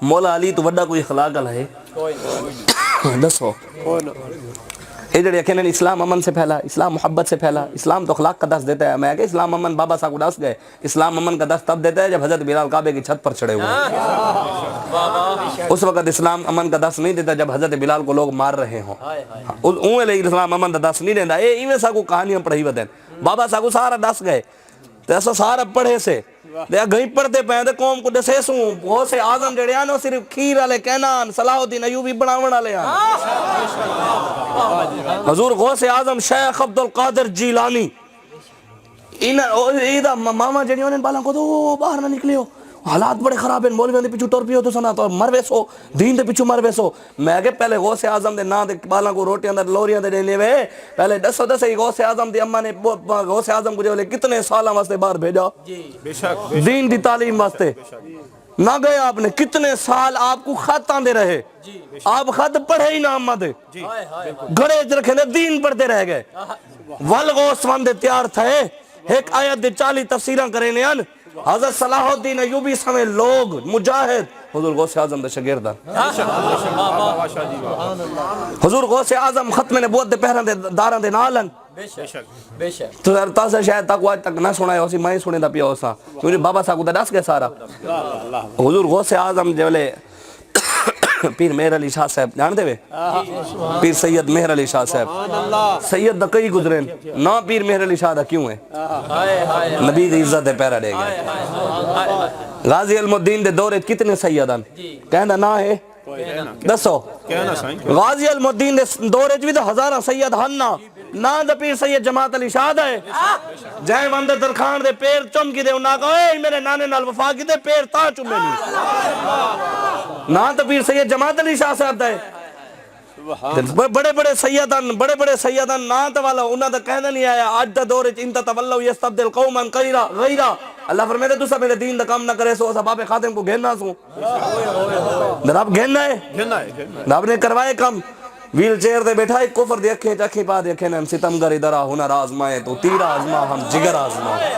مولا علی تو وڈا کوئی اخلاق ہے دسو یہ جڑے کہنے اسلام امن سے پھیلا، اسلام محبت سے پھیلا، اسلام تو اخلاق کا دست دیتا ہے. میں کہ اسلام امن بابا صاحب کو دس گئے، اسلام امن کا دست تب دیتا ہے جب حضرت بلال کعبے کی چھت پر چڑھے ہوئے. اس وقت اسلام امن کا دست نہیں دیتا جب حضرت بلال کو لوگ مار رہے ہوں. اون لے اسلام امن کا دست نہیں دیتا. اے ایویں سا کو کہانیاں پڑھی ودین بابا صاحب کو سارا دس گئے تے اسا سارا پڑھے سے دے گئی پڑھتے پے تے قوم کو دسے سوں غوث اعظم جڑے آن صرف کھیر والے کہنان صلاح الدین ایوبی بناون والے آن. حضور غوث اعظم شیخ عبد القادر جیلانی ایدہ ماما جڑی انہیں بالاں کو تو باہر نہ نکلے ہو، حالات بڑے خراب ہیں، مولویوں دے پیچھو ٹور پیو تو سنا تو مر ویسو دین دے پیچھو مر ویسو. میں کہ پہلے غوث اعظم دے نا دے بالاں کو روٹیاں دے لوریاں دے دینے وے پہلے دسو دسے غوث اعظم دی اماں نے غوث اعظم کو جو کتنے سالاں واسطے باہر بھیجا دین دی تعلیم واسطے نہ گئے آپ نے کتنے سال آپ کو خط آندے رہے آپ خط پڑھے ہی نہ اماں دے گھڑے رکھے دے دین پڑھتے رہ گئے. والغوث وندے تیار تھے ایک آیت دے 40 تفسیراں کرے نے ان حضرت صلاح الدین ایوبی سمیت لوگ مجاہد حضور غوث اعظم دے شاگردان. حضور غوث اعظم ختم نبوت دے پہران دے داراں دے نالن تو تاسا شاید تک آج تک نہ سنا ہے اسی میں سنے دا پیا ہوسا کیونکہ بابا صاحب کو دس گئے سارا. حضور غوث اعظم جولے پیر مہر علی شاہ صاحب جانتے ہوئے پیر سید مہر علی شاہ صاحب سید دا کئی گزرین نہ پیر مہر علی شاہ دا کیوں ہے نبی دی عزت دے پیرا دے گئے. غازی علم الدین دے دورے کتنے سیدان کہنا نہ ہے دسو غازی علم الدین دے دورے بھی تو ہزارہ سید ہننا نہ دا پیر سید جماعت علی شاہ دا ہے جائے وندے درخان دے پیر چم کی دے انہاں کہو اے میرے نانے نال وفا کی دے پیر تا چمے نہیں نہ دا پیر سید جماعت علی شاہ صاحب دا ہے. بڑے بڑے سیدان نہ تا والا انہاں دا کہنا نہیں آیا آج دا دورے انتا تولو یستبدل قوما غیرہ اللہ فرمیدے تو سب میرے دین دا کام نہ کرے سو باب خاتم کو گھننا سو رب گھننا ہے رب نے کروائے کم ویل چیئر دے بیٹھا ایک کفر دے اکھیں چکھیں پا دے اکھیں ہم ستمگر ادھرا ہنر آزمائے تو تیر آزما ہم جگر آزمائے.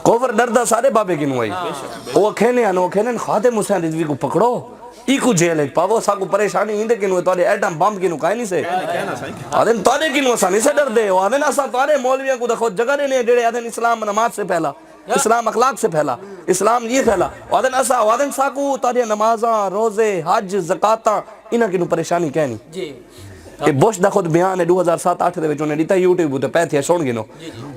کفر ڈردہ سارے بابے کی نوائی وہ اکھیں خادم حسین رضوی کو پکڑو ای کو جیل ہے پاو سا کو پریشانی ہندے کی نوے توڑے ایٹم بم کی نو کائیں نہیں سے آدھن توڑے کی نو سانی سے ڈر دے آدھن اسا توڑے مولویاں کو دکھو جگہ دینے جڑے آدھن اسلام نماز سے پہلا اسلام اخلاق سے پھیلا اسلام یہ پھیلا آدھن سا کو توڑے نمازاں روزے حج زکاتاں انہاں کی نو پریشانی کہنی کہ بوش دا خود بیان ہے 2007-8 دے وچوں نے دیتا یوٹیوب تے پے تھیا سن گنو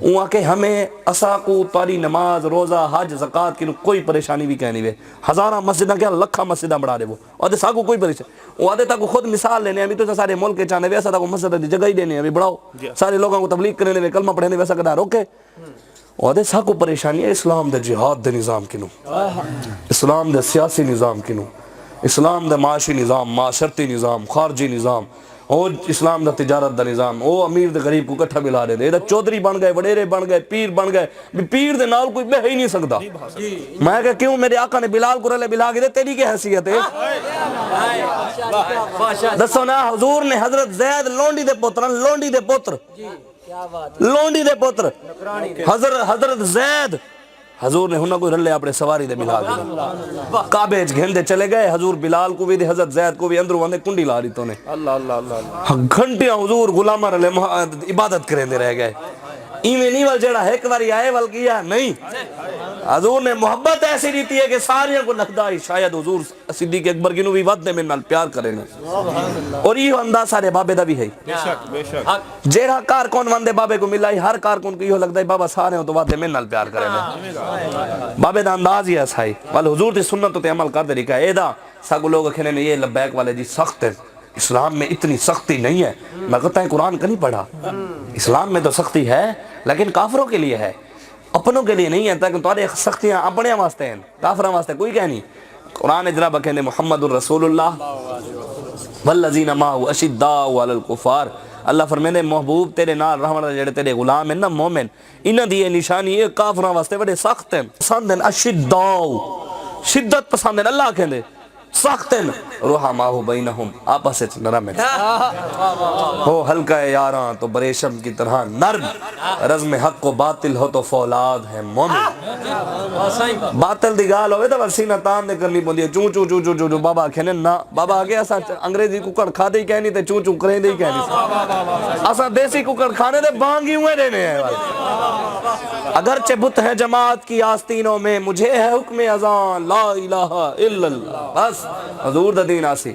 اوہاں کہ ہمیں اسا کو تاری نماز روزہ حج زکات کی نو کوئی پریشانی بھی کہنی وے ہزاراں مسجداں کیا لکھاں مسجداں بڑھا دے وہ اور سا کو کوئی پریشانی وہ آدھے تا کو خود مثال لینے ہمیں تو سارے ملک کے چاہنے ویسا تا کو مسجد دی جگہ ہی دینے ہمیں بڑھاؤ سارے لوگوں کو تبلیغ کرنے وے کلمہ پڑھنے ویسا کدا روکے اور سا کو پریشانی ہے اسلام دے جہاد دے نظام کی نو اسلام دے سیاسی نظام کی نو اسلام دے معاشی نظام معاشرتی نظام خارجی نظام اور اسلام دا تجارت دا نظام او امیر دے غریب کو کٹھا ملا دے دے چودھری بن گئے وڈیرے بن گئے پیر بن گئے پیر دے نال کوئی بہ ہی نہیں سکتا. میں کہ کیوں میرے آقا نے بلال کو رلے بلا کے دے تیری کی حیثیت ہے دسو نا حضور نے حضرت زید لونڈی دے پتر حضرت زید حضور نے ہنہ کوئی رلے اپنے سواری دے ملا دے کعبے گھندے چلے گئے حضور بلال کو بھی دے حضرت زید کو بھی اندروں وندے کنڈی لا رہی تو نے گھنٹیاں حضور غلامہ رلے عبادت کریں دے رہ گئے ایمیں نہیں وال جڑا ایک باری آئے وال کیا نہیں حضور نے محبت ایسی دیتی ہے کہ ساریاں کو لکھدا ہی شاید حضور صدیق اکبر کی نو بھی ود نے من نال پیار کریں اور یہ انداز سارے بابے دا بھی ہے جیڑا کارکون وندے بابے کو ملا ہی ہر کارکون کو یہ لگتا ہے بابا سارے ہوں تو ود نے من نال پیار کریں بابے دا انداز ہی ایسا ہی وال حضور دی سنت تے عمل کر دے رکھا ہے ایدہ ساکو لوگ کھنے نے یہ لبیک والے جی سخت ہے اسلام میں اتنی سختی نہیں ہے میں کہتا ہے قرآن کا نہیں پڑھا اسلام میں تو سختی ہے لیکن کافروں کے لیے ہے اپنوں کے لیے نہیں ہے تاکہ تمہارے سختیاں اپنے واسطے ہیں کافروں واسطے کوئی کہہ نہیں. قرآن اجرا کہنے محمد الرسول اللہ والذین معہ اشداء علی الکفار اللہ فرمینے محبوب تیرے نال رحمت جڑے تیرے غلام ہیں نا مومن انہاں دی یہ نشانی ہے کافراں واسطے بڑے سخت ہیں پسند ہیں اشداء شدت پسند ہیں اللہ کہندے سختن رحماء بینہم، آپس سے نرم ہے، ہو ہلکا یاراں تو بریشم کی طرح نرم، رزم حق و باطل ہو تو فولاد ہے مومن۔ باطل دی گال ہوئے تو سینہ تان دے کرنی پوندی ہے، چون چون چون چون چون بابا کھینے نا، بابا آگے اسا انگریزی ککڑ کھا دے ہی کہنی تے چون چون کریں دے ہی کہنی، اسا دیسی ککڑ کھانے دے بانگی ہوئے دینے ہیں۔ اگرچہ بت ہے جماعت کی آستینوں میں، مجھے ہے حکم اذان لا الہ الا اللہ، بس حضور دا دین آسی۔